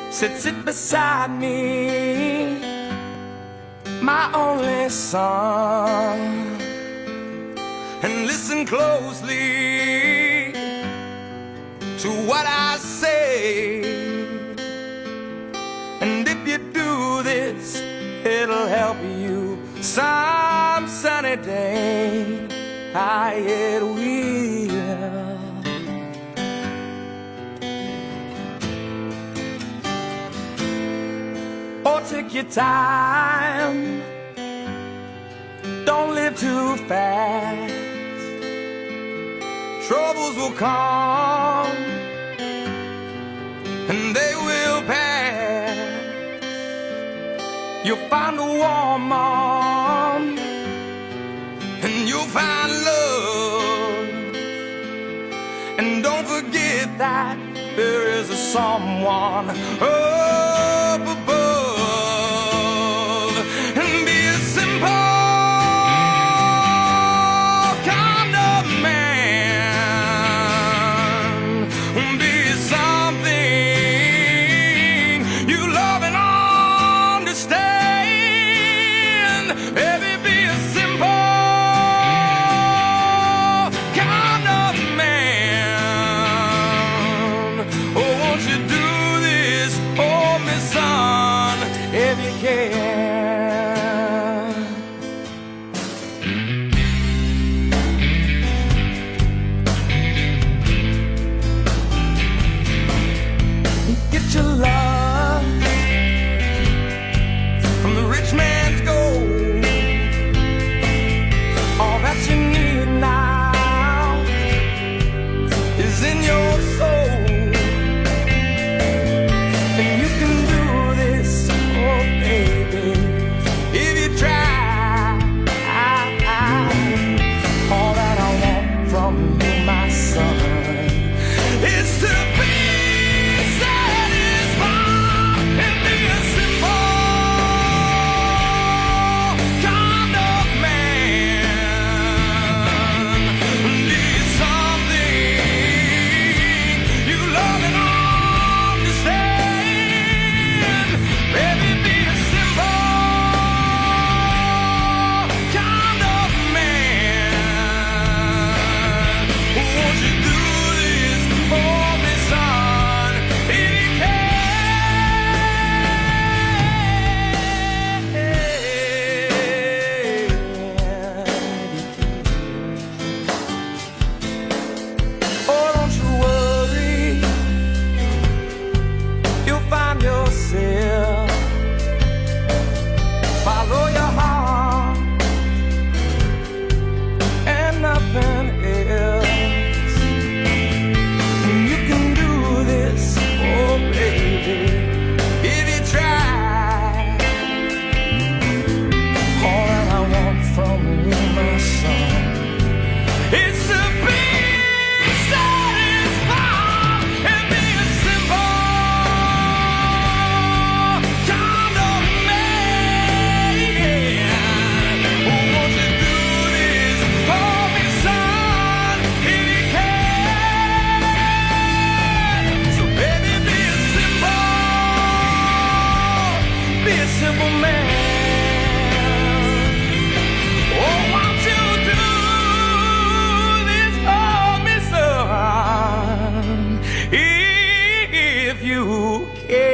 Sit beside me, my only son, and listen closely to what I say. And if you do this, it'll help you some sunny day. It will. Oh, take your time, don't live too fast. Troubles will come and they will pass. You'll find a warm arm and you'll find love. And don't forget that there is a someone up above. And be a simple kind of man. Be something you love and understand. Baby, be a simple kind of man. Oh, won't you do this for me, son, if you can? Get your love from the rich man's gold. All that you need now is in your soul. And you can do this, oh baby, if you try. All that I want from you, my son, is to be satisfied and be a simple kind of man. Be something you love and understand. Baby, be a simple kind of man. Won't you do this for me, son, if you can? Oh, don't you worry, you'll find yourself. Follow your heart and nothing else. And you can do this, oh baby, if you try. All that I want from you, my son, is to be satisfied and be a simple kind of man. Won't you do this for me, son, if you can? So baby, be a simple man. Oh, won't you do this for me, son, if you can?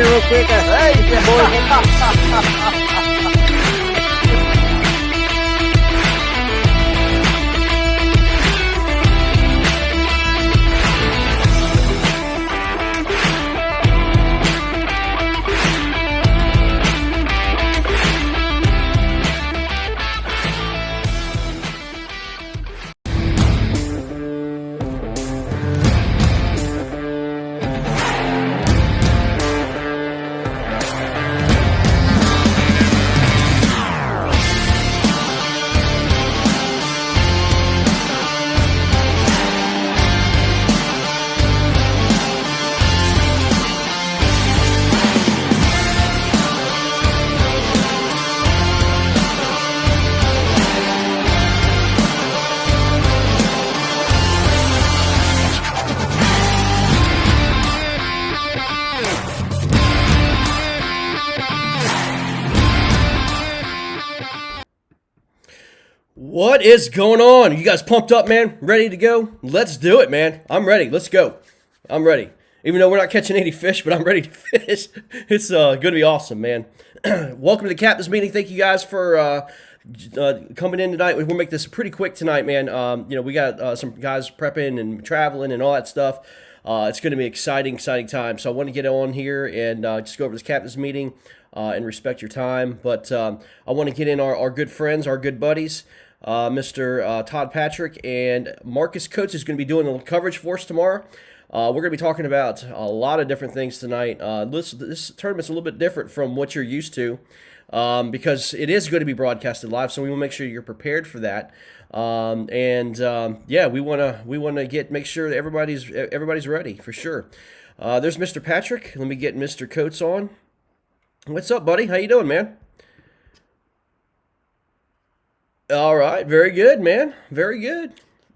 here real quick? Hey, boy. What is going on? You guys pumped up, man? Ready to go? Let's do it, man. I'm ready. Let's go. I'm ready. Even though we're not catching any fish, but I'm ready to fish. It's going to be awesome, man. Welcome to the captain's meeting. Thank you guys for coming in tonight. We'll make this pretty quick tonight, man. We got some guys prepping and traveling and all that stuff. It's going to be an exciting time. So I want to get on here and just go over this captain's meeting and respect your time. But I want to get in our good friends, our good buddies. Mr. Todd Patrick and Marcus Coates is going to be doing the coverage for us tomorrow. We're going to be talking about a lot of different things tonight. This tournament's a little bit different from what you're used to because it is going to be broadcasted live, so we will make sure you're prepared for that. We want to make sure that everybody's ready for sure. There's Mr. Patrick. Let me get Mr. Coates on. What's up, buddy? How you doing, man? All right, very good, man. Very good.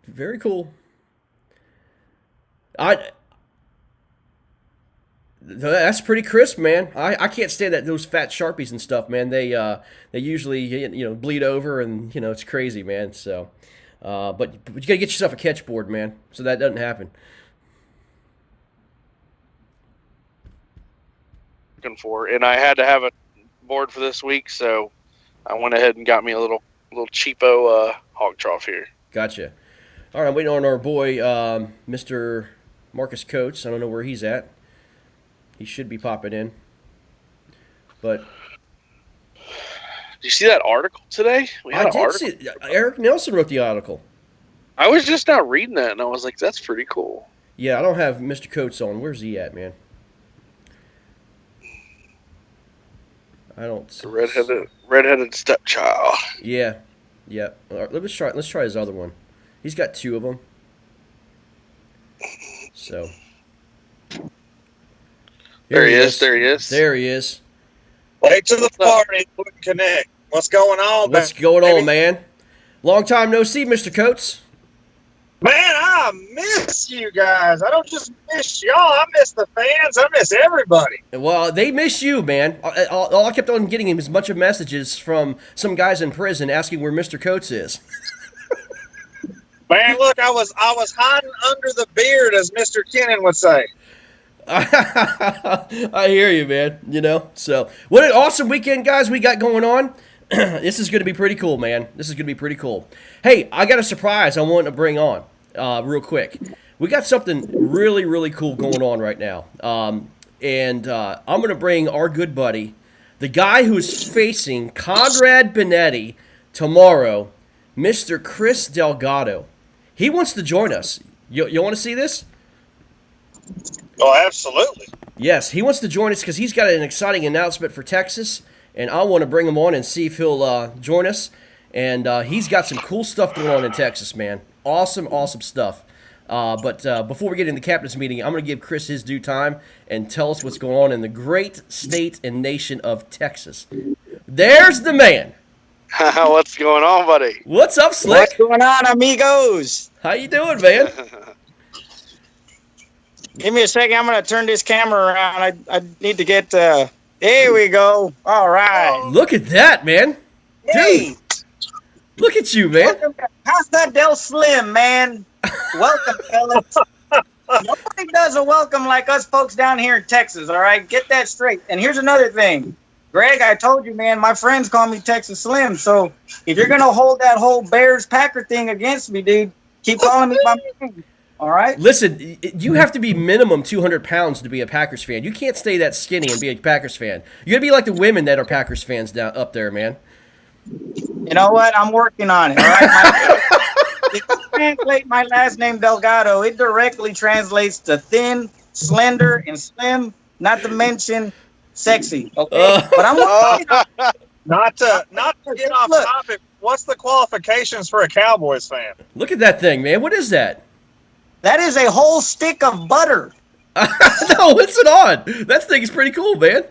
Very cool. That's pretty crisp, man. I can't stand those fat Sharpies and stuff, man. They usually bleed over and it's crazy, man. So, but you gotta get yourself a catch board, man, so that doesn't happen. Looking for, and I had to have a board for this week, so I went ahead and got me a little cheapo hog trough here. Gotcha. All right, I'm waiting on our boy, Mr. Marcus Coates. I don't know where he's at. He should be popping in. But did you see that article today? I did see. Eric Nelson wrote the article. I was just now reading that, and I was like, "That's pretty cool." Yeah, I don't have Mr. Coates on. Where's he at, man? I don't. The redheaded stepchild. Yeah. All right, let's try his other one. He's got two of them. So. There he is. There he is. Late to the party, couldn't connect. What's going on, What's going on, man? Long time no see, Mr. Coates. Man, I miss you guys. I don't just miss y'all. I miss the fans. I miss everybody. Well, they miss you, man. All I kept on getting him is a bunch of messages from some guys in prison asking where Mr. Coates is. Man, look, I was hiding under the beard, as Mr. Kennan would say. I hear you, man. So what an awesome weekend, guys, we got going on. This is going to be pretty cool, man. This is going to be pretty cool. Hey, I got a surprise I want to bring on real quick. We got something really, really cool going on right now. I'm going to bring our good buddy, the guy who's facing Conrad Benetti tomorrow, Mr. Chris Delgado. He wants to join us. You want to see this? Oh, absolutely. Yes, he wants to join us because he's got an exciting announcement for Texas, and I want to bring him on and see if he'll join us. And he's got some cool stuff going on in Texas, man. Awesome stuff. But before we get into the captain's meeting, I'm going to give Chris his due time and tell us what's going on in the great state and nation of Texas. There's the man. What's going on, buddy? What's up, Slick? What's going on, amigos? How you doing, man? Give me a second. I'm going to turn this camera around. I need to get... There we go. All right. Look at that, man. Dude, look at you, man. How's that Del Slim, man? Welcome, fellas. Nobody does a welcome like us folks down here in Texas, all right? Get that straight. And here's another thing. Greg, I told you, man, my friends call me Texas Slim. So if you're going to hold that whole Bears-Packer thing against me, dude, keep calling me by my name, all right? Listen, you have to be minimum 200 pounds to be a Packers fan. You can't stay that skinny and be a Packers fan. You got to be like the women that are Packers fans down up there, man. You know what? I'm working on it, all right? If you translate my last name, Delgado, it directly translates to thin, slender, and slim, not to mention sexy, okay? But I'm working on it. Not to get off Look. topic. What's the qualifications for a Cowboys fan? Look at that thing, man. What is that? That is a whole stick of butter. No, what's it on? That thing is pretty cool, man.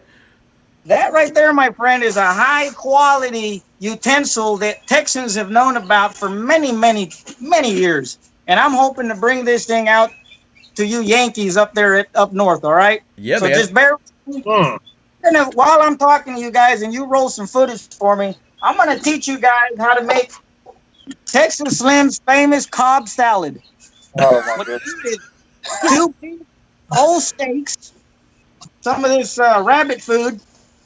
That right there, my friend, is a high-quality utensil that Texans have known about for many, many, many years. And I'm hoping to bring this thing out to you Yankees up there up north, all right? Yeah, so man. just bear with me. And then while I'm talking to you guys and you roll some footage for me, I'm going to teach you guys how to make Texas Slim's famous Cobb salad. Oh my What goodness. you need is 2 big whole steaks, some of this rabbit food.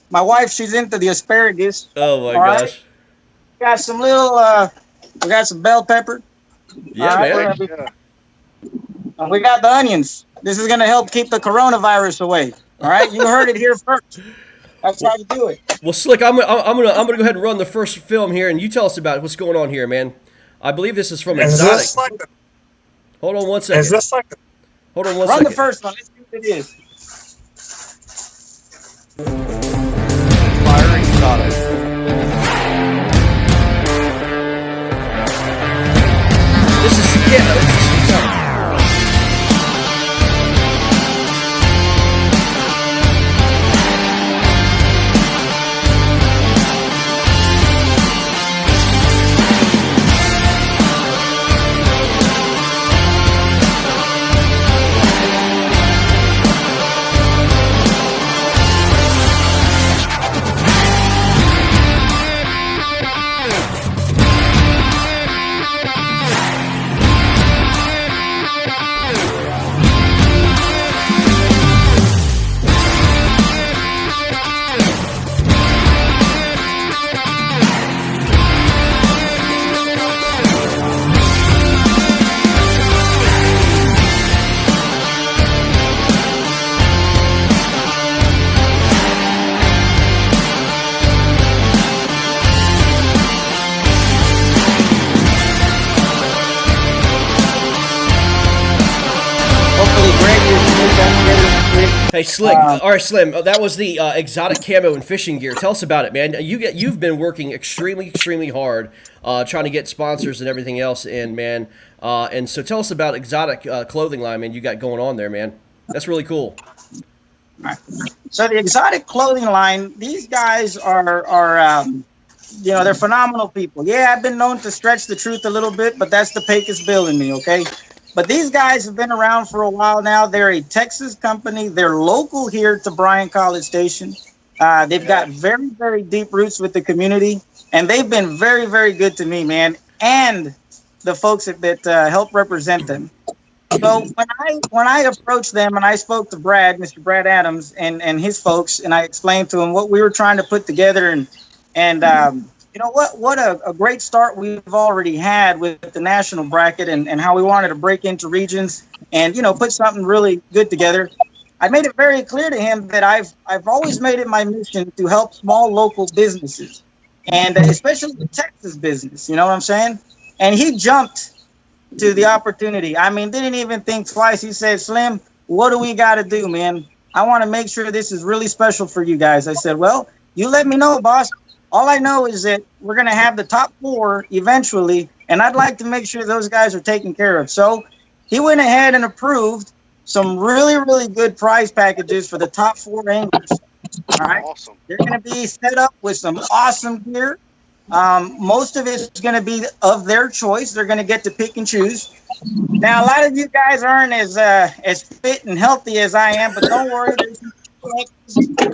My wife, she's into the asparagus. Oh my All right. gosh. Got some little, we got some bell pepper. Yeah, All right, man. we got the onions. This is going to help keep the coronavirus away. All right, you heard it here first. That's how you do it. Well, Slick, I'm gonna go ahead and run the first film here, and you tell us about what's going on here, man. I believe this is from Is Exotic. this like the, Hold on one second. is this like the, Hold on one Run second. the first one. Let's see what it is. Fire Exotic. This is yeah. Hopefully, Greg, you're done. Hey, Slick. All right, Slim. That was the exotic camo and fishing gear. Tell us about it, man. You've been working extremely hard, trying to get sponsors and everything else in, man. And so tell us about exotic clothing line, man. You got going on there, man. That's really cool. So the exotic clothing line, these guys are they're phenomenal people. Yeah, I've been known to stretch the truth a little bit, but that's the Pecos Bill in me, okay? But these guys have been around for a while now. They're a Texas company. They're local here to Bryan College Station. They've got very, very deep roots with the community, and they've been very, very good to me, man, and the folks that help represent them. So when I approached them and I spoke to Brad, Mr. Brad Adams, and his folks, and I explained to him what we were trying to put together, and you know what a great start we've already had with the national bracket, and how we wanted to break into regions and put something really good together. I made it very clear to him that I've always made it my mission to help small local businesses, and especially the Texas business. You know what I'm saying? And he jumped to the opportunity. I mean, didn't even think twice. He said, Slim, what do we got to do, man? I want to make sure this is really special for you guys. I said, well, you let me know, boss. All I know is that we're going to have the top 4 eventually, and I'd like to make sure those guys are taken care of. So he went ahead and approved some really, really good prize packages for the top 4 anglers. All right. Awesome. They're going to be set up with some awesome gear. Most of it's going to be of their choice. They're going to get to pick and choose. Now, a lot of you guys aren't as fit and healthy as I am, but don't worry. There's some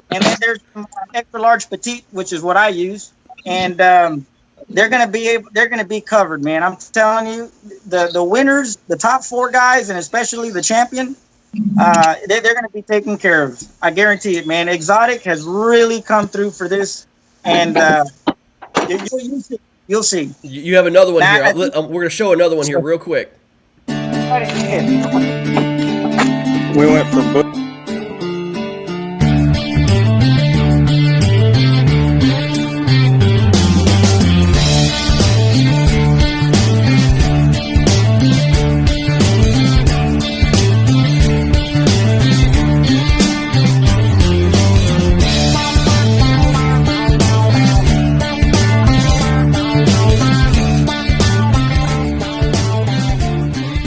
and then there's some extra large petite, which is what I use. And they're gonna be covered, man. I'm telling you, the winners, the top 4 guys, and especially the champion, they're gonna be taken care of. I guarantee it, man. Exotic has really come through for this, and you'll see. You have another one Now, here. We're going to show another one here real quick. We went from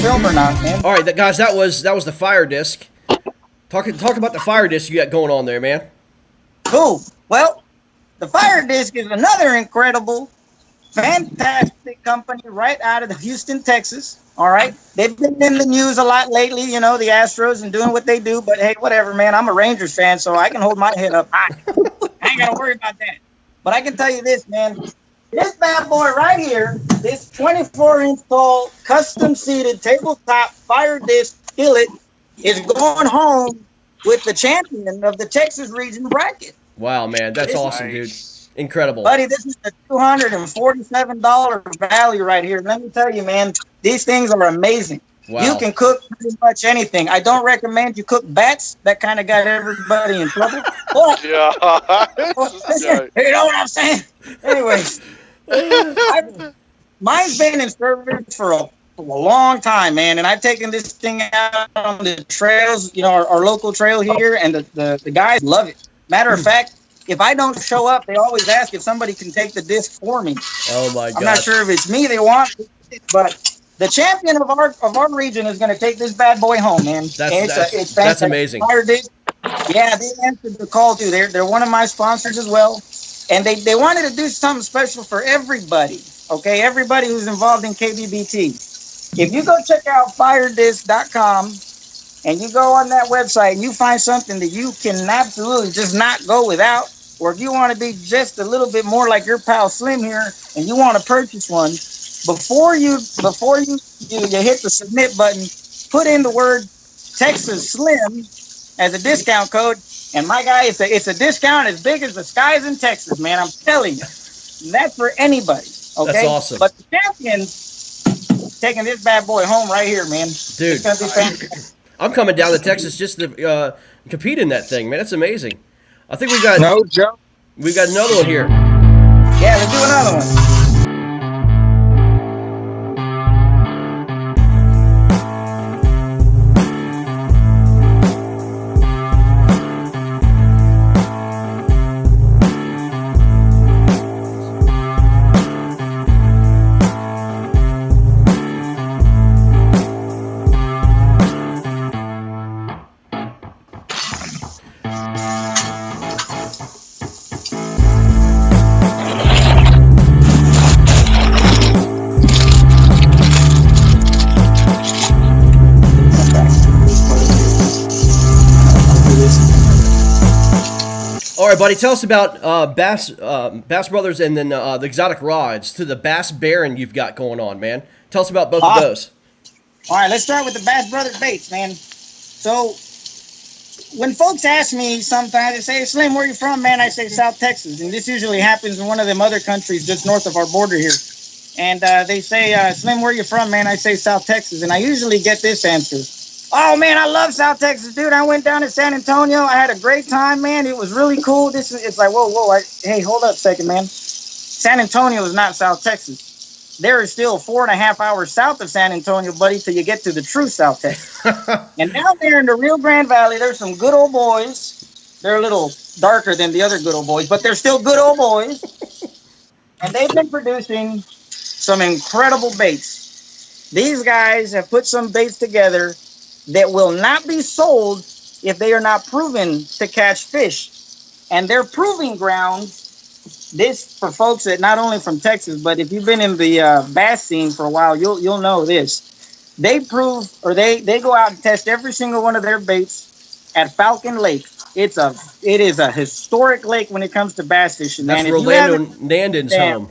Film or not, man. All right, guys, that was the fire disc. Talk about the fire disc you got going on there, man. Cool. Well, the Fire Disc is another incredible, fantastic company right out of Houston, Texas. All right. They've been in the news a lot lately, you know, the Astros and doing what they do. But hey, whatever, man. I'm a Rangers fan, so I can hold my head up high. I ain't got to worry about that. But I can tell you this, man. This bad boy right here, this 24-inch tall, custom-seated tabletop Fire Disc skillet is going home with the champion of the Texas region bracket. Wow, man, that's awesome, dude. Incredible. Buddy, this is a $247 value right here. Let me tell you, man, these things are amazing. Wow. You can cook pretty much anything. I don't recommend you cook bats. That kind of got everybody in trouble. But, Yeah. listen, you know what I'm saying? Anyways, mine's been in service for a long time, man, and I've taken this thing out on the trails, you know, our local trail here, and the guys love it. Matter of fact, if I don't show up, they always ask if somebody can take the disc for me. Oh my god. I'm not sure if it's me they want, but the champion of our region is going to take this bad boy home, man. That's amazing. Fire Disc. Yeah, they answered the call too. They're one of my sponsors as well, and they wanted to do something special for everybody. Okay, everybody who's involved in KBBT. If you go check out firedisc.com and you go on that website and you find something that you can absolutely just not go without, or if you want to be just a little bit more like your pal Slim here and you want to purchase one, before you hit the submit button, put in the word Texas Slim as a discount code, and my guy, it's a discount as big as the skies in Texas, man. I'm telling you, that's for anybody. Okay, That's awesome. But the champion taking this bad boy home right here, man. Dude, It's gonna be fantastic. I'm coming down to Texas just to compete in that thing, man. That's amazing. I think we got no joke. we got another one here. Yeah, let's do another one. All right, buddy. Tell us about Bass Brothers and then the exotic rods to the Bass Baron you've got going on, man. Tell us about both of those. All right, let's start with the Bass Brothers baits, man. So when folks ask me sometimes, they say, Slim, where you from, man? I say South Texas. And this usually happens in one of them other countries just north of our border here. And they say, Slim, where you from, man? I say South Texas. And I usually get this answer. Oh, man, I love South Texas, dude. I went down to San Antonio. I had a great time, man. It was really cool. It's like, whoa. Hey, hold up a second, man. San Antonio is not South Texas. There is still 4.5 hours south of San Antonio, buddy, till you get to the true South Texas. And down there in the Rio Grande Valley, there's some good old boys. They're a little darker than the other good old boys, but they're still good old boys. And they've been producing some incredible baits. These guys have put some baits together that will not be sold if they are not proven to catch fish. And their proving ground, this for folks that not only from Texas, but if you've been in the bass scene for a while, you'll know this. They prove, or they go out and test every single one of their baits at Falcon Lake. It is a historic lake when it comes to bass fishing. That's man. Rolando Nandin's home.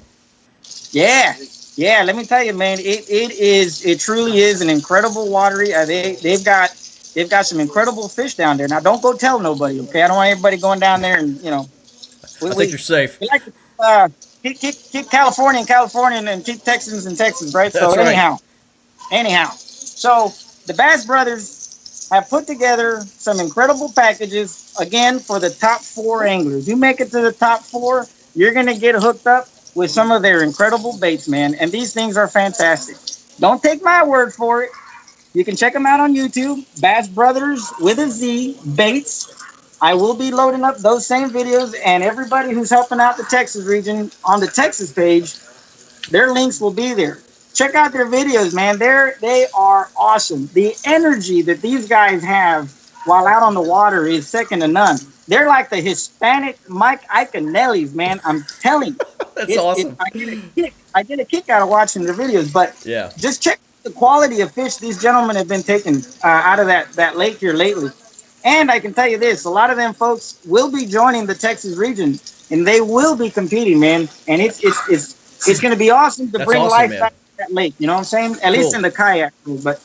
Yeah, yeah. Let me tell you, man. It truly is an incredible watery. They've got some incredible fish down there. Now, don't go tell nobody, okay? I don't want everybody going down there and we I think you're safe. we like to keep California in California and keep Texans in Texas, right? So That's right. anyhow, so the Bass Brothers have put together some incredible packages again for the top 4 anglers. You make it to the top 4, you're gonna get hooked up with some of their incredible baits, man. And these things are fantastic. Don't take my word for it. You can check them out on YouTube, Bass Brothers with a Z Baits. I will be loading up those same videos, and everybody who's helping out the Texas region on the Texas page, their links will be there. Check out their videos, man. They are awesome. The energy that these guys have while out on the water is second to none. They're like the Hispanic Mike Iaconellis, man. I'm telling you. That's awesome. I get a kick out of watching the videos, but Yeah. just check the quality of fish these gentlemen have been taking out of that lake here lately. And I can tell you this, a lot of them folks will be joining the Texas region, and they will be competing, man. And it's going to be awesome to That's bring awesome, life man. back to that lake. You know what I'm saying? At least Cool. in the kayak pool. But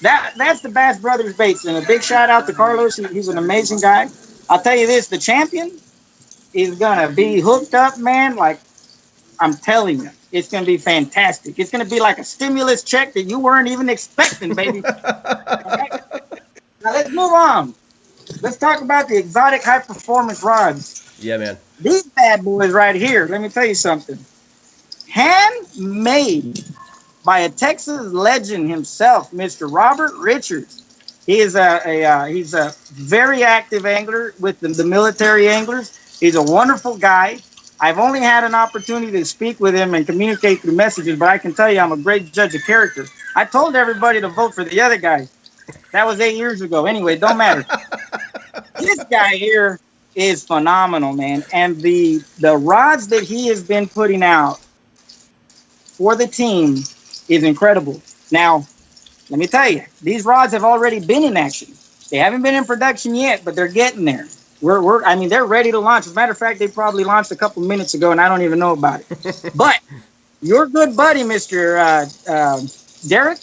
that's the Bass Brothers Baits. And a big shout out to Carlos. He's an amazing guy. I'll tell you this, the champion is going to be hooked up, man. Like, I'm telling you, it's going to be fantastic. It's going to be like a stimulus check that you weren't even expecting, baby. Right? Now, let's move on. Let's talk about the exotic high performance rods. Yeah, man. These bad boys right here, let me tell you something. Handmade by a Texas legend himself, Mr. Robert Richards. He is he's a very active angler with the military anglers. He's a wonderful guy. I've only had an opportunity to speak with him and communicate through messages, but I can tell you I'm a great judge of character. I told everybody to vote for the other guy. That was 8 years ago. Anyway, it don't matter. This guy here is phenomenal, man. And the rods that he has been putting out for the team is incredible. Now, let me tell you, these rods have already been in action. They haven't been in production yet, but they're getting there. I mean, they're ready to launch. As a matter of fact, they probably launched a couple minutes ago, and I don't even know about it. But your good buddy, Mr. Derek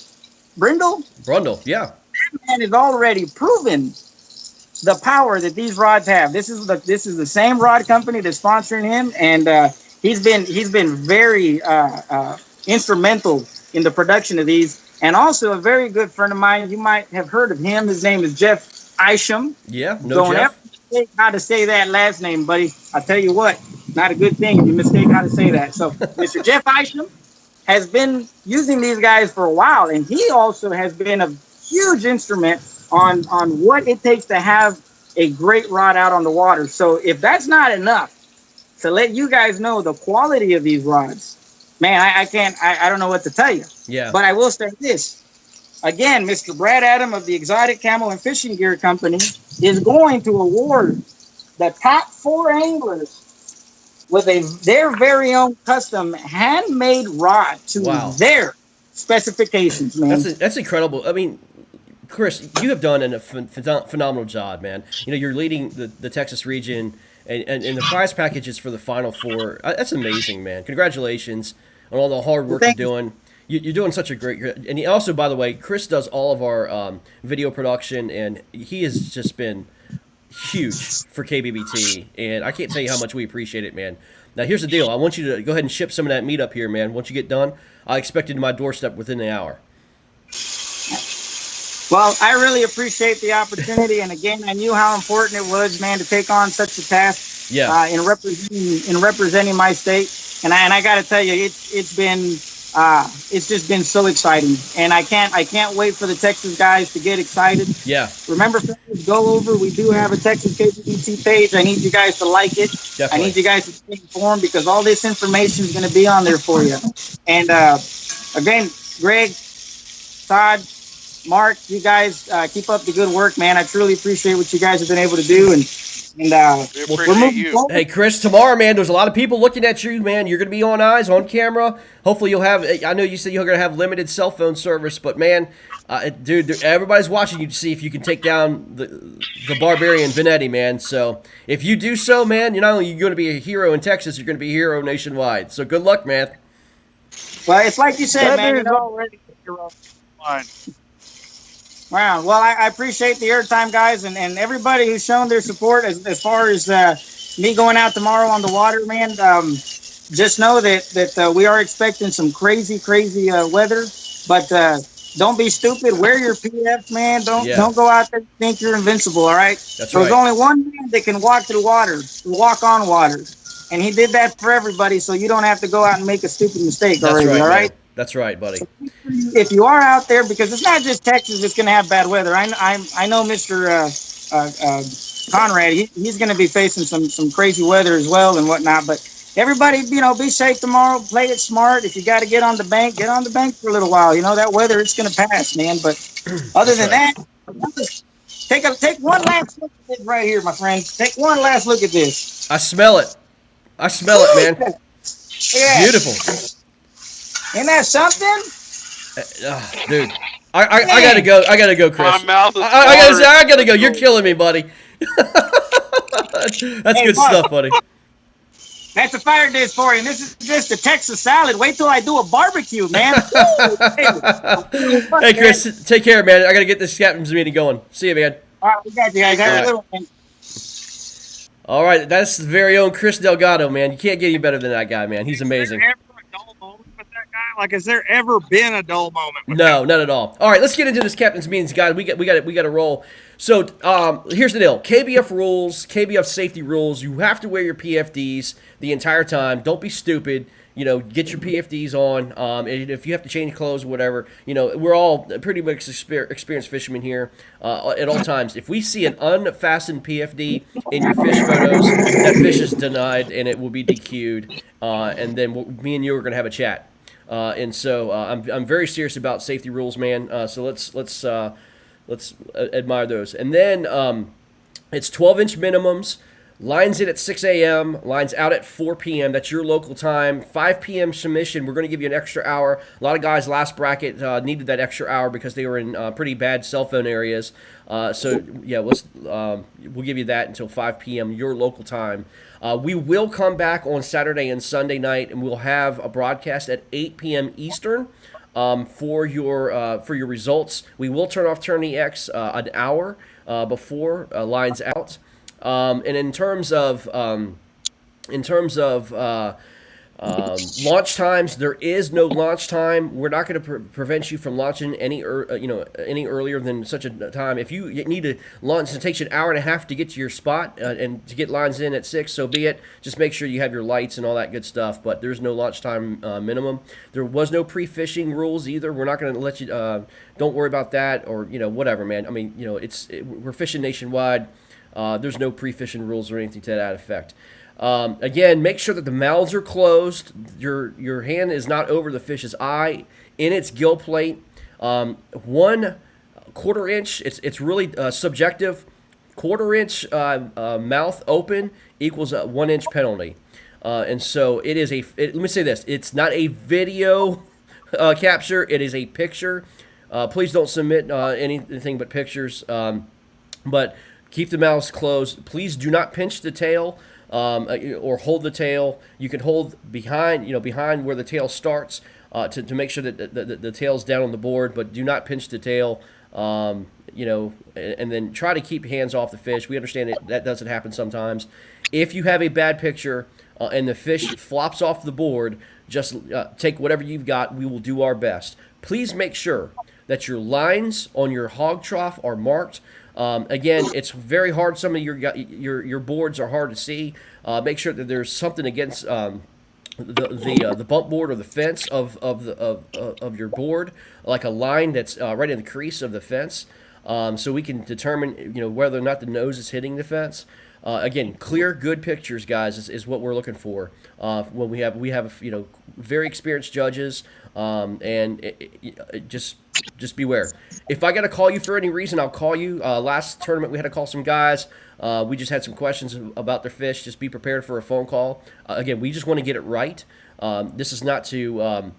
Brindle, Yeah. man is already proven the power that these rods have. This is the same rod company that's sponsoring him, and he's been very instrumental in the production of these. And also a very good friend of mine. You might have heard of him. His name is Jeff Isham. Yeah. No, Don't Jeff. ever mistake how to say that last name, buddy. I'll tell you what, not a good thing if you mistake how to say that. So Mr. Jeff Isham has been using these guys for a while, and he also has been a huge instrument on what it takes to have a great rod out on the water. So if that's not enough to let you guys know the quality of these rods, man, I don't know what to tell you. Yeah. But I will say this. Again, Mr. Brad Adam of the Exotic Camel and Fishing Gear Company is going to award the top 4 anglers with their very own custom handmade rod to their specifications, man. That's incredible. I mean, Chris, you have done a phenomenal job, man. You know, you're leading the Texas region, and the prize packages for the Final Four. That's amazing, man. Congratulations on all the hard work you're doing. You're doing such a great. And he also, by the way, Chris does all of our video production, and he has just been huge for KBBT. And I can't tell you how much we appreciate it, man. Now, here's the deal. I want you to go ahead and ship some of that meat up here, man. Once you get done, I expect it to my doorstep within the hour. Well, I really appreciate the opportunity, and again, I knew how important it was, man, to take on such a task. Yeah. In representing my state, and I got to tell you, it's just been so exciting, and I can't wait for the Texas guys to get excited. Yeah. Remember, fellas, go over. We do have a Texas KBBT page. I need you guys to like it. Definitely. I need you guys to stay informed because all this information is going to be on there for you. And again, Greg, Todd, Mark, you guys keep up the good work, man. I truly appreciate what you guys have been able to do, and we appreciate you. forward. Hey, Chris, tomorrow, man, there's a lot of people looking at you, man. You're going to be on eyes, on camera. Hopefully you'll have, I know you said you're going to have limited cell phone service, but, man, dude, everybody's watching you to see if you can take down the barbarian Benetti, man. So if you do so, man, you're not only going to be a hero in Texas, you're going to be a hero nationwide. So good luck, man. Well, it's like you said, That man. You dude's know, already fine. wow. Well, I appreciate the airtime, guys, and everybody who's shown their support as far as me going out tomorrow on the water, man. Just know that we are expecting some crazy weather, but don't be stupid. Wear your PFs, man. Yeah. Don't go out there and think you're invincible. All right. That's There's right. only one man that can walk through water, walk on water, and he did that for everybody. So you don't have to go out and make a stupid mistake That's already. right, All man. right. That's right, buddy. If you are out there, because it's not just Texas that's going to have bad weather. I know Mr. Conrad. He's going to be facing some crazy weather as well and whatnot. But everybody, be safe tomorrow. Play it smart. If you got to get on the bank for a little while. That weather, it's going to pass, man. But other than that, take one last look at this right here, my friend. Take one last look at this. I smell it. I smell it, man. Yeah. Beautiful. Isn't that something? Dude, I gotta go. I gotta go, Chris. My mouth is I gotta go. You're killing me, buddy. That's good Mark. stuff, buddy. That's a fire dish for you. And this is just a Texas salad. Wait till I do a barbecue, man. Hey, Chris, take care, man. I gotta get this captain's meeting going. See you, man. All right, we got you guys. Have a All good one. All right, that's the very own Chris Delgado, man. You can't get any better than that guy, man. He's amazing. Is there ever a dull moment with that guy? Like, has there ever been a dull moment with No, not at all. All right, let's get into this captain's meetings, guys. We got to roll. So here's the deal: KBF rules, KBF safety rules. You have to wear your PFDs the entire time. Don't be stupid. Get your PFDs on. And if you have to change clothes or whatever, we're all pretty much experienced fishermen here at all times. If we see an unfastened PFD in your fish photos, that fish is denied and it will be DQ'd. And then me and you are going to have a chat. And so I'm very serious about safety rules, man. So let's admire those. And then it's 12-inch minimums. Lines in at 6 a.m., lines out at 4 p.m. That's your local time. 5 p.m. submission. We're going to give you an extra hour. A lot of guys last bracket needed that extra hour because they were in pretty bad cell phone areas. So, yeah, we'll give you that until 5 p.m. your local time. We will come back on Saturday and Sunday night, and we'll have a broadcast at 8 p.m. Eastern for your results. We will turn off Tourney X an hour before lines out. And in terms of launch times, there is no launch time. We're not going to prevent you from launching any earlier than such a time. If you need to launch, it takes you an hour and a half to get to your spot and to get lines in at 6. So be it. Just make sure you have your lights and all that good stuff. But there's no launch time minimum. There was no pre-fishing rules either. We're not going to let you. Don't worry about that or whatever, man. I mean, we're fishing nationwide. There's no pre-fishing rules or anything to that effect. Again, make sure that the mouths are closed. Your hand is not over the fish's eye in its gill plate. 1/4 inch. It's really subjective. 1/4 inch mouth open equals a 1 inch penalty. And so it is let me say this: it's not a video capture. It is a picture. Please don't submit anything but pictures. But keep the mouths closed. Please do not pinch the tail or hold the tail. You can hold behind where the tail starts to make sure that the tail's down on the board, but do not pinch the tail. And then try to keep hands off the fish. We understand that doesn't happen sometimes. If you have a bad picture and the fish flops off the board, just take whatever you've got. We will do our best. Please make sure that your lines on your hog trough are marked. Again, it's very hard. Some of your boards are hard to see. Make sure that there's something against the bump board or the fence of your board, like a line that's right in the crease of the fence, so we can determine whether or not the nose is hitting the fence. Again, clear, good pictures, guys, is what we're looking for. When we have very experienced judges, and just beware. If I got to call you for any reason, I'll call you. Last tournament, we had to call some guys. We just had some questions about their fish. Just be prepared for a phone call. Again, we just want to get it right. This is not to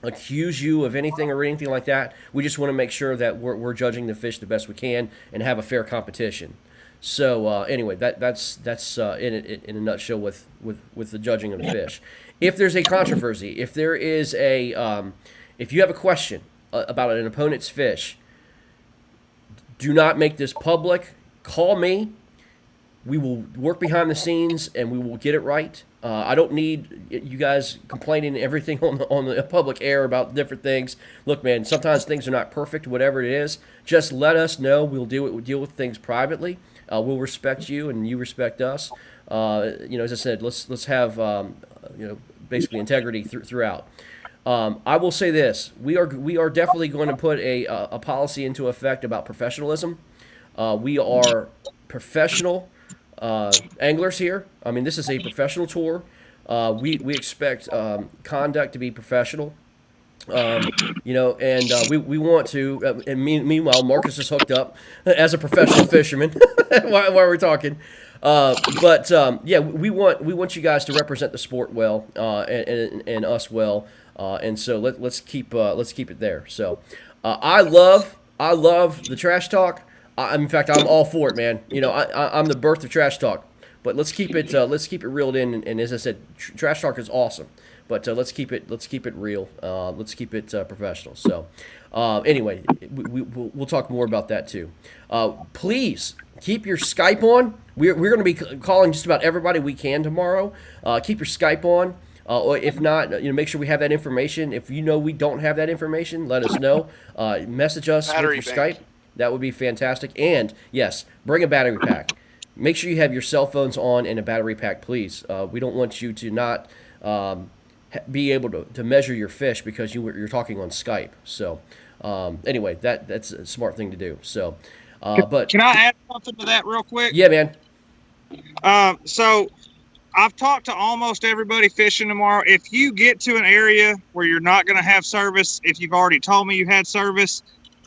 accuse you of anything or anything like that. We just want to make sure that we're judging the fish the best we can and have a fair competition. So anyway, that's in a nutshell with the judging of the fish. If there's a controversy, if there is if you have a question about an opponent's fish, do not make this public. Call me. We will work behind the scenes and we will get it right. I don't need you guys complaining everything on the public air about different things. Look, man, sometimes things are not perfect, whatever it is. Just let us know. We'll deal with things privately. We'll respect you and you respect us. As I said, let's have basically integrity throughout. I will say this: we are definitely going to put a policy into effect about professionalism. We are professional anglers here. I mean, this is a professional tour. We expect conduct to be professional. We want to. Meanwhile, Marcus is hooked up as a professional fisherman while we're talking. We want you guys to represent the sport well and us well. And so let's keep it there. So I love the trash talk. In fact, I'm all for it, man. I'm the birth of trash talk. But let's keep it reeled in. And as I said, trash talk is awesome. But let's keep it real. Let's keep it professional. So anyway, we'll talk more about that too. Please keep your Skype on. We're going to be calling just about everybody we can tomorrow. Keep your Skype on. Or if not, make sure we have that information. If we don't have that information, let us know. Message us with your Skype. That would be fantastic. And yes, bring a battery pack. Make sure you have your cell phones on and a battery pack, please. We don't want you to not be able to measure your fish because you're talking on Skype. So anyway, that's a smart thing to do. So, but can I add something to that real quick? Yeah, man. So I've talked to almost everybody fishing tomorrow. If you get to an area where you're not going to have service, if you've already told me you had service,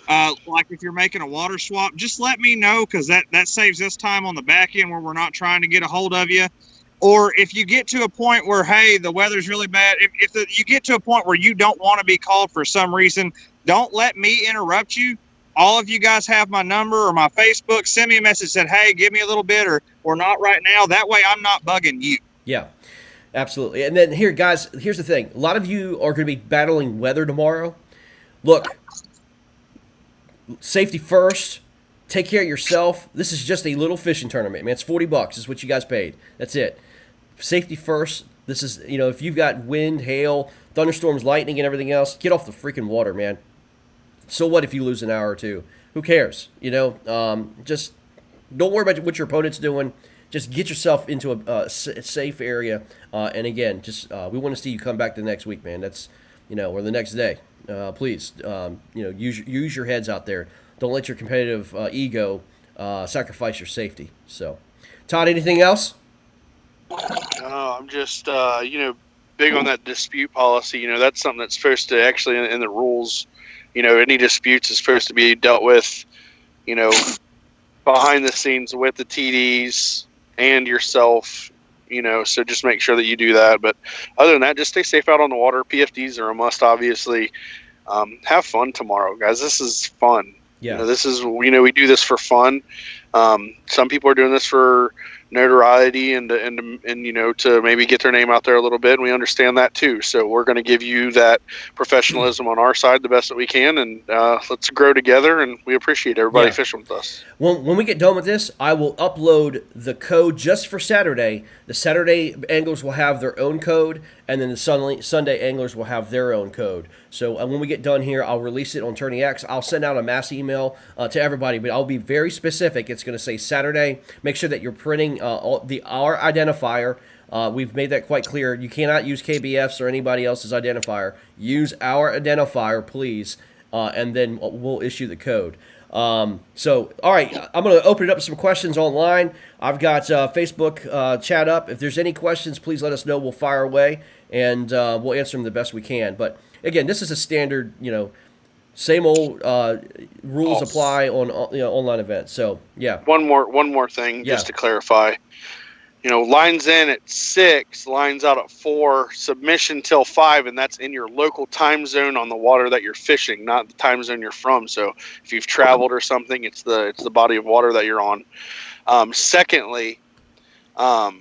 like if you're making a water swap, just let me know, because that saves us time on the back end where we're not trying to get a hold of you. Or if you get to a point where, hey, the weather's really bad, if you get to a point where you don't want to be called for some reason, don't let me interrupt you. All of you guys have my number or my Facebook. Send me a message, said, hey, give me a little bit or not right now. That way I'm not bugging you. Yeah, absolutely. And then here, guys, here's the thing. A lot of you are going to be battling weather tomorrow. Look, safety first. Take care of yourself. This is just a little fishing tournament, man. It's $40 is what you guys paid. That's it. Safety first. This is, if you've got wind, hail, thunderstorms, lightning, and everything else, get off the freaking water, man. So what if you lose an hour or two? Who cares? Just don't worry about what your opponent's doing. Just get yourself into a safe area. And again, just we want to see you come back the next week, man. That's, or the next day. Please, use your heads out there. Don't let your competitive ego sacrifice your safety. So, Todd, anything else? No, I'm just, big on that dispute policy. That's something that's supposed to actually in the rules. Any disputes is supposed to be dealt with, behind the scenes with the TDs and yourself, so just make sure that you do that. But other than that, just stay safe out on the water. PFDs are a must, obviously. Have fun tomorrow, guys. This is fun. Yeah. This is, we do this for fun. Some people are doing this for notoriety and to maybe get their name out there a little bit, and we understand that too. So we're going to give you that professionalism on our side the best that we can, and let's grow together, and we appreciate everybody fishing with us. When we get done with this, I will upload the code just for Saturday. The Saturday anglers will have their own code, and then the Sunday anglers will have their own code. So when we get done here, I'll release it on Tourney X. I'll send out a mass email to everybody, but I'll be very specific. It's going to say Saturday. Make sure that you're printing our identifier. We've made that quite clear. You cannot use KBF's or anybody else's identifier. Use our identifier, please, and then we'll issue the code. So, all right, I'm going to open it up to some questions online. I've got Facebook chat up. If there's any questions, please let us know. We'll fire away, and we'll answer them the best we can. But, again, this is a standard, same old rules apply on online events. So, yeah. One more thing, just to clarify. Lines in at 6, lines out at 4, submission till 5, and that's in your local time zone on the water that you're fishing, not the time zone you're from. So if you've traveled or something, it's the body of water that you're on. Secondly, what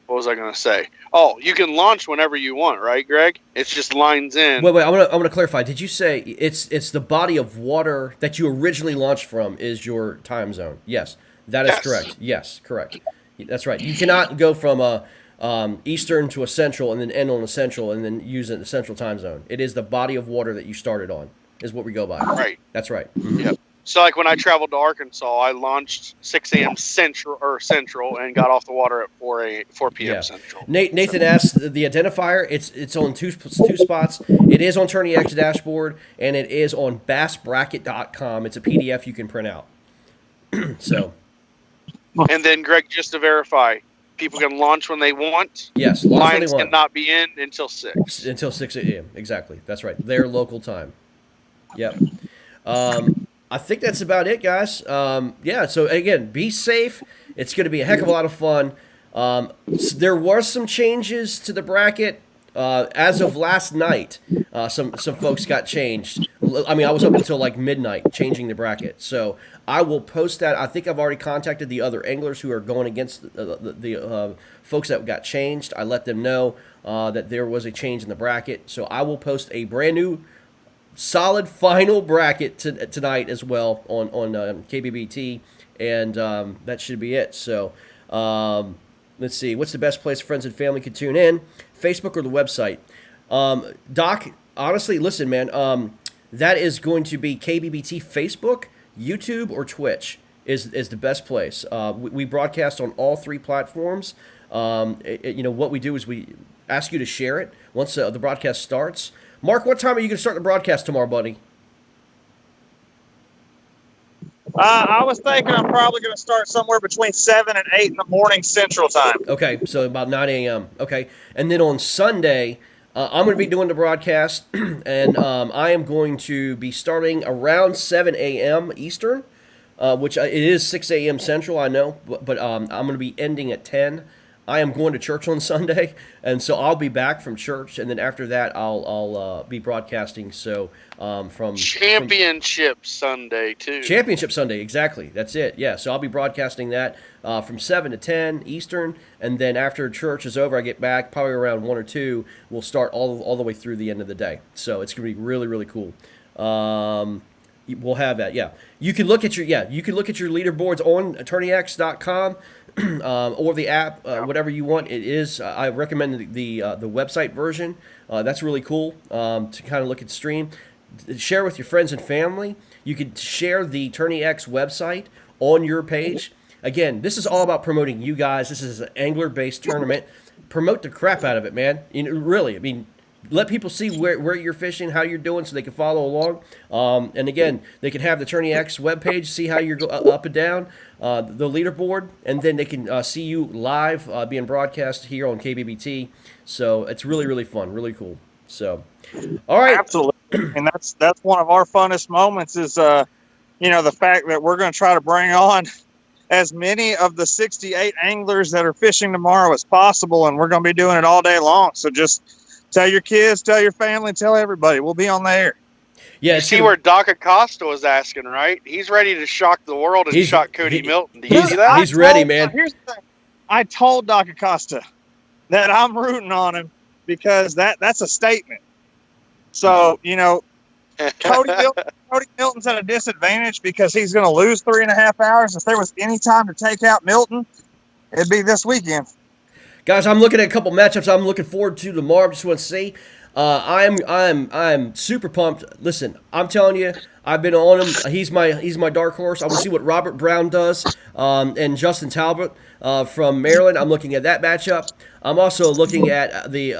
was I going to say? Oh, you can launch whenever you want, right, Greg? It's just lines in. Wait. I want to clarify. Did you say it's the body of water that you originally launched from is your time zone? Yes, that is correct. Yes, correct. That's right. You cannot go from a Eastern to a Central and then end on a Central and then use it in the Central time zone. It is the body of water that you started on is what we go by. Right. That's right. Yep. So like when I traveled to Arkansas, I launched 6 a.m. Central and got off the water at 4 p.m. Central. Nathan asked the identifier. It's on two spots. It is on Tourney X dashboard and it is on bassbracket.com. It's a PDF you can print out. So. And then Greg, just to verify, people can launch when they want. Yes, launch when they lines want. cannot be in until 6. Until 6 a.m. Exactly. That's right. Their local time. Yep. I think that's about it, guys. Yeah, so again, be safe. It's going to be a heck of a lot of fun. There were some changes to the bracket. As of last night, some folks got changed. I mean, I was up until like midnight changing the bracket. So I will post that. I think I've already contacted the other anglers who are going against the folks that got changed. I let them know that there was a change in the bracket. So I will post a brand new solid final bracket tonight as well on KBBT, and that should be it. So let's see, what's the best place friends and family can tune in? Facebook or the website? Doc, honestly, listen, man, that is going to be KBBT Facebook, YouTube, or Twitch is the best place. We broadcast on all 3 platforms. What we do is we ask you to share it once the broadcast starts. Mark, what time are you going to start the broadcast tomorrow, buddy? I was thinking I'm probably going to start somewhere between 7 and 8 in the morning Central Time. Okay, so about 9 a.m. Okay, and then on Sunday, I'm going to be doing the broadcast, and I am going to be starting around 7 a.m. Eastern, which it is 6 a.m. Central, I know, but I'm going to be ending at 10. I am going to church on Sunday, and so I'll be back from church, and then after that, I'll be broadcasting. So from Championship Sunday too. Championship Sunday, exactly. That's it. Yeah. So I'll be broadcasting that from 7 to 10 Eastern, and then after church is over, I get back probably around 1 or 2. We'll start all the way through the end of the day. So it's gonna be really, really cool. We'll have that. Yeah. You can look at your leaderboards on attorneyx.com. Or the app, whatever you want. It is. I recommend the website version. That's really cool to kind of look at the stream. Share with your friends and family. You could share the Tourney X website on your page. Again, this is all about promoting you guys. This is an angler-based tournament. Promote the crap out of it, man. Really. I mean, let people see where you're fishing, how you're doing, so they can follow along. And again, they can have the Tourney X webpage, see how you're up and down, the leaderboard, and then they can see you live being broadcast here on KBBT. So it's really, really fun, really cool. So, all right. Absolutely. And that's one of our funnest moments is, the fact that we're going to try to bring on as many of the 68 anglers that are fishing tomorrow as possible, and we're going to be doing it all day long. So just tell your kids, tell your family, tell everybody. We'll be on the air. Yeah, you see where Doc Acosta was asking, right? He's ready to shock the world and shock Cody Milton. Do you see that? He's ready, man. Here's the thing. I told Doc Acosta that I'm rooting on him because that's a statement. So, Cody Milton's at a disadvantage because he's going to lose 3.5 hours. If there was any time to take out Milton, it'd be this weekend. Guys, I'm looking at a couple matchups I'm looking forward to tomorrow. Just want to see. I'm super pumped. Listen, I'm telling you, I've been on him. He's my dark horse. I want to see what Robert Brown does, and Justin Talbot from Maryland. I'm looking at that matchup. I'm also looking at the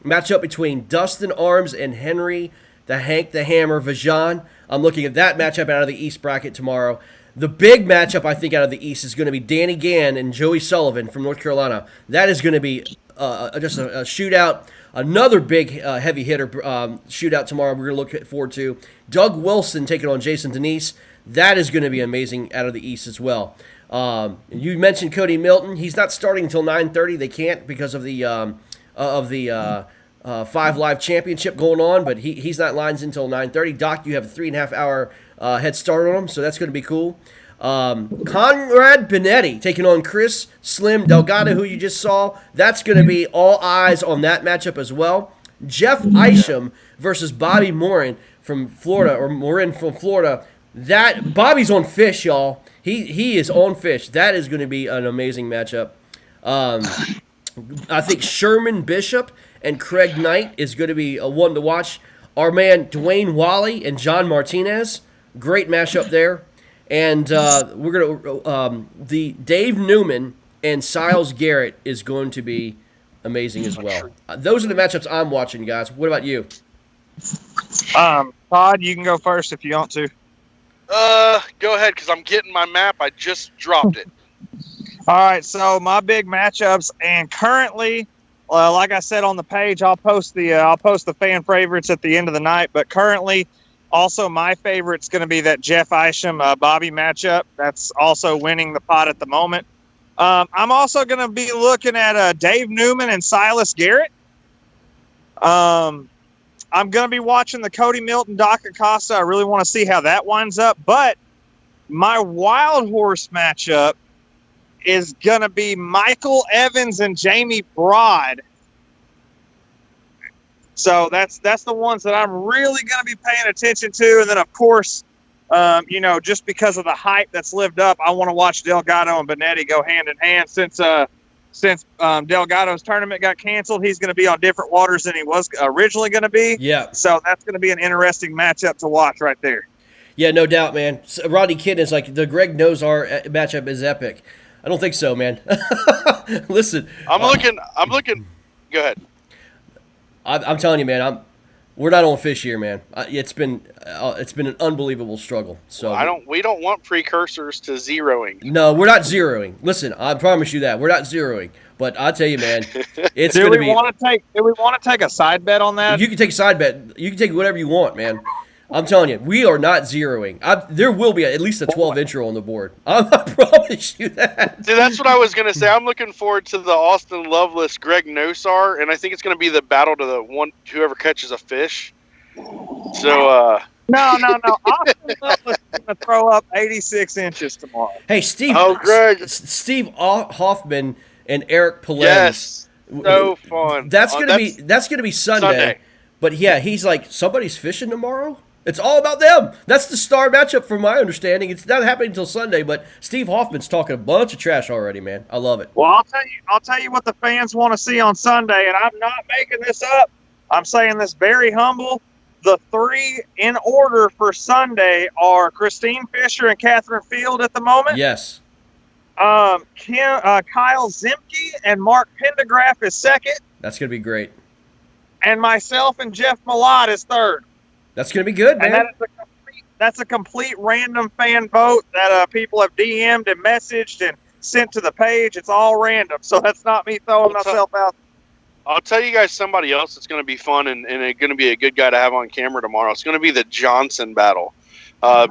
matchup between Dustin Arms and Henry the Hank the Hammer Vajan. I'm looking at that matchup out of the East bracket tomorrow. The big matchup, I think, out of the East is going to be Danny Gann and Joey Sullivan from North Carolina. That is going to be just a shootout. Another big heavy hitter shootout tomorrow we're going to look forward to. Doug Wilson taking on Jason Denise. That is going to be amazing out of the East as well. You mentioned Cody Milton. He's not starting until 9:30. They can't because of the 5 Live Championship going on, but he's not lines until 9:30. Doc, you have a 3.5 hour head start on him, so that's going to be cool. Conrad Benetti taking on Chris Slim Delgado, who you just saw. That's going to be all eyes on that matchup as well. Jeff Isham versus Bobby Morin from Florida, or Morin from Florida. That Bobby's on fish, y'all. He is on fish. That is going to be an amazing matchup. I think Sherman Bishop and Craig Knight is going to be a one to watch. Our man Dwayne Wally and John Martinez, great matchup there. And we're gonna the Dave Newman and Siles Garrett is going to be amazing as well. Those are the matchups I'm watching, guys. What about you? Todd, you can go first if you want to. Go ahead, because I'm getting my map. I just dropped it. All right, so my big matchups, and currently, like I said on the page, I'll post the fan favorites at the end of the night. But currently, also my favorite's going to be that Jeff Isham Bobby matchup. That's also winning the pot at the moment. I'm also going to be looking at Dave Newman and Silas Garrett. I'm going to be watching the Cody Milton, Doc Acosta. I really want to see how that winds up. But my wild horse matchup is going to be Michael Evans and Jamie Broad. So that's the ones that I'm really going to be paying attention to. And then, of course, just because of the hype that's lived up, I want to watch Delgado and Benetti go hand in hand. Since Delgado's tournament got canceled, he's going to be on different waters than he was originally going to be. Yeah. So that's going to be an interesting matchup to watch right there. Yeah, no doubt, man. Rodney Kitten is like, the Greg Nozar matchup is epic. I don't think so, man. Listen. I'm looking. Go ahead. I'm telling you, man. We're not on fish here, man. It's been an unbelievable struggle. So we don't want precursors to zeroing. No, we're not zeroing. Listen, I promise you that we're not zeroing. But I tell you, man, it's going to be. Do we want to take a side bet on that? You can take a side bet. You can take whatever you want, man. I'm telling you, we are not zeroing. There will be at least a 12-inch on the board. I promise you that. See, that's what I was going to say. I'm looking forward to the Austin Lovelace, Greg Nosar, and I think it's going to be the battle to the one whoever catches a fish. So, No. Austin Lovelace is going to throw up 86 inches tomorrow. Hey, Steve. Oh, Greg. Steve Hoffman and Eric Pelez. Yes. So fun. That's going to be Sunday. But yeah, he's like, somebody's fishing tomorrow? It's all about them. That's the star matchup from my understanding. It's not happening until Sunday, but Steve Hoffman's talking a bunch of trash already, man. I love it. Well, I'll tell you what the fans want to see on Sunday, and I'm not making this up. I'm saying this very humble. The three in order for Sunday are Christine Fisher and Catherine Field at the moment. Yes. Kyle Zimke and Mark Pendergraph is second. That's going to be great. And myself and Jeff Millot is third. That's going to be good, man. And that's a complete random fan vote that people have DM'd and messaged and sent to the page. It's all random, so that's not me throwing myself out. I'll tell you guys somebody else that's going to be fun and going to be a good guy to have on camera tomorrow. It's going to be the Johnson battle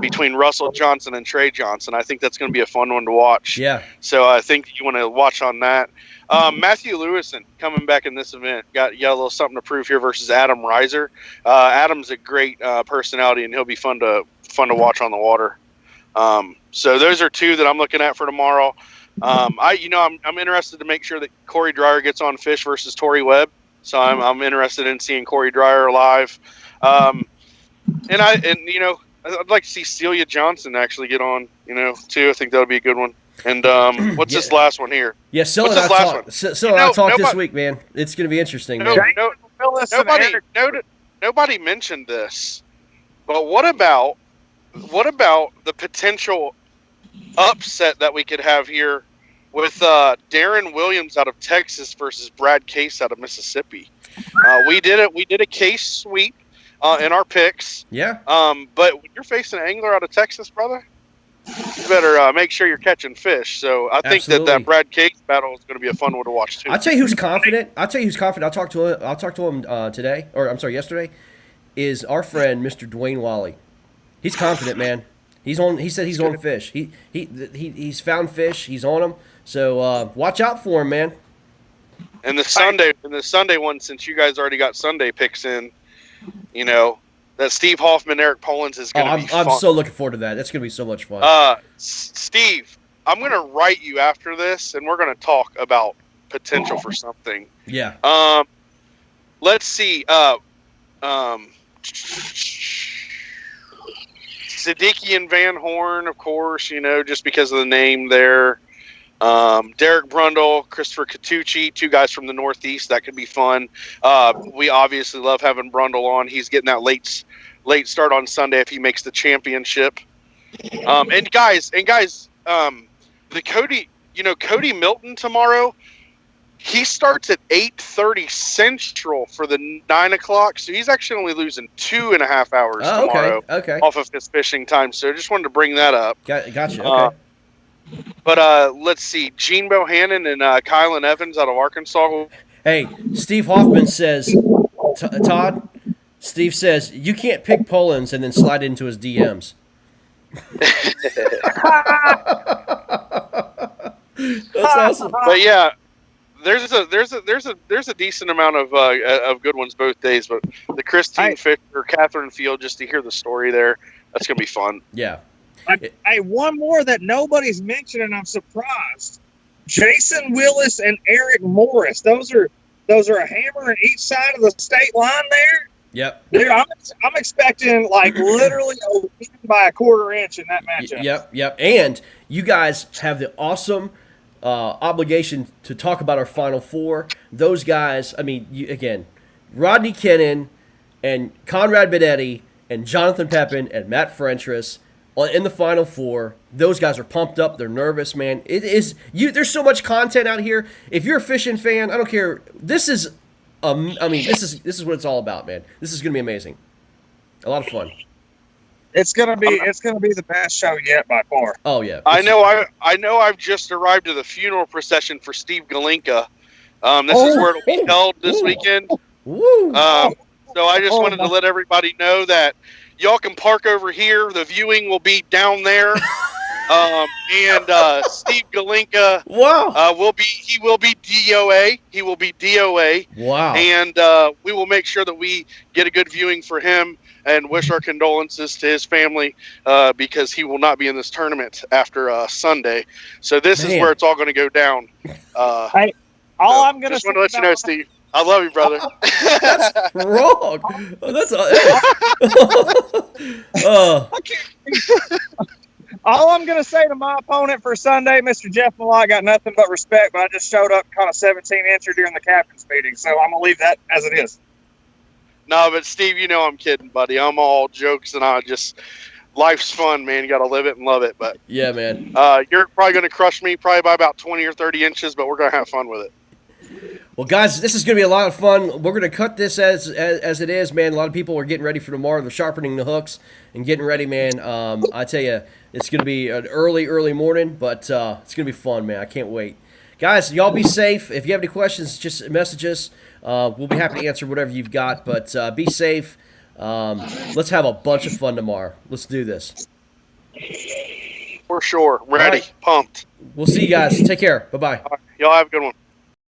between Russell Johnson and Trey Johnson. I think that's going to be a fun one to watch. Yeah. So I think you want to watch on that. Matthew Lewison coming back in this event. Got a little something to prove here versus Adam Reiser. Adam's a great personality, and he'll be fun to watch on the water. So those are two that I'm looking at for tomorrow. I'm interested to make sure that Corey Dreyer gets on fish versus Tori Webb. So I'm interested in seeing Corey Dreyer live. I'd like to see Celia Johnson actually get on, too. I think that'll be a good one. And what's this last one here? Yeah, Syl and I talked this week, man. It's going to be interesting. Nobody mentioned this, but what about the potential upset that we could have here with Darren Williams out of Texas versus Brad Case out of Mississippi? We did a Case sweep in our picks. Yeah. But when you're facing an angler out of Texas, brother, you better make sure you're catching fish. So I think that Brad Case battle is going to be a fun one to watch too. I'll tell you who's confident. I'll talk to him today, or I'm sorry, yesterday. Is our friend Mr. Dwayne Wally. He's confident, man. He's on. He said he's on fish. He's found fish. He's on them. So watch out for him, man. And the Sunday one, since you guys already got Sunday picks in, that Steve Hoffman, Eric Pollins is going to be fun. I'm so looking forward to that. That's going to be so much fun. Steve, I'm going to write you after this, and we're going to talk about potential for something. Yeah. Let's see. Siddiqui and Van Horn, of course, just because of the name there. Derek Brundle, Christopher Catucci, 2 guys from the Northeast. That could be fun. We obviously love having Brundle on. He's getting that late start on Sunday if he makes the championship. And guys, the Cody Milton tomorrow. He starts at 8:30 Central for the 9 o'clock, so he's actually only losing 2.5 hours tomorrow off of his fishing time. So I just wanted to bring that up. Gotcha. Okay. But let's see, Gene Bohannon and Kylan Evans out of Arkansas. Hey, Steve Hoffman says, Todd. Steve says you can't pick Pollins and then slide into his DMs. That's awesome. But yeah. There's a decent amount of good ones both days, but the Christine Fisher, Catherine Field, just to hear the story there, that's gonna be fun. Yeah. Hey, one more that nobody's mentioned, I'm surprised. Jason Willis and Eric Morris. Those are a hammer on each side of the state line there. Yep. Dude, I'm expecting like literally a win by a quarter inch in that matchup. Yep. And you guys have the awesome obligation to talk about our Final Four. Those guys, I mean, again, Rodney Kennan and Conrad Benetti and Jonathan Pepin and Matt Frentress in the Final Four. Those guys are pumped up. They're nervous, man. There's so much content out here. If you're a fishing fan, I don't care. This is this is what it's all about, man. This is gonna be amazing. A lot of fun. It's gonna be the best show yet by far. Oh yeah. I know I've just arrived to the funeral procession for Steve Galinka. This is where it'll be held this weekend. Woo. So I just wanted to let everybody know that y'all can park over here. The viewing will be down there. And Steve Galinka will be DOA. He will be DOA. Wow. And we will make sure that we get a good viewing for him and wish our condolences to his family because he will not be in this tournament after Sunday. So this is where it's all going to go down. I'm going to just want to let you know, Steve. I love you, brother. That's wrong. That's all I'm going to say to my opponent for Sunday, Mr. Jeff Malott, got nothing but respect, but I just showed up kind of 17-incher during the captain's meeting, so I'm going to leave that as it is. No, but Steve, I'm kidding, buddy. I'm all jokes, and life's fun, man. You got to live it and love it. But yeah, man. You're probably going to crush me probably by about 20 or 30 inches, but we're going to have fun with it. Well, guys, this is going to be a lot of fun. We're going to cut this as it is, man. A lot of people are getting ready for tomorrow. They're sharpening the hooks and getting ready, man. I tell you, it's going to be an early morning, but it's going to be fun, man. I can't wait. Guys, y'all be safe. If you have any questions, just message us. We'll be happy to answer whatever you've got, but be safe. Let's have a bunch of fun tomorrow. Let's do this. For sure. Ready. Right. Pumped. We'll see you guys. Take care. Bye-bye. All right. Y'all have a good one.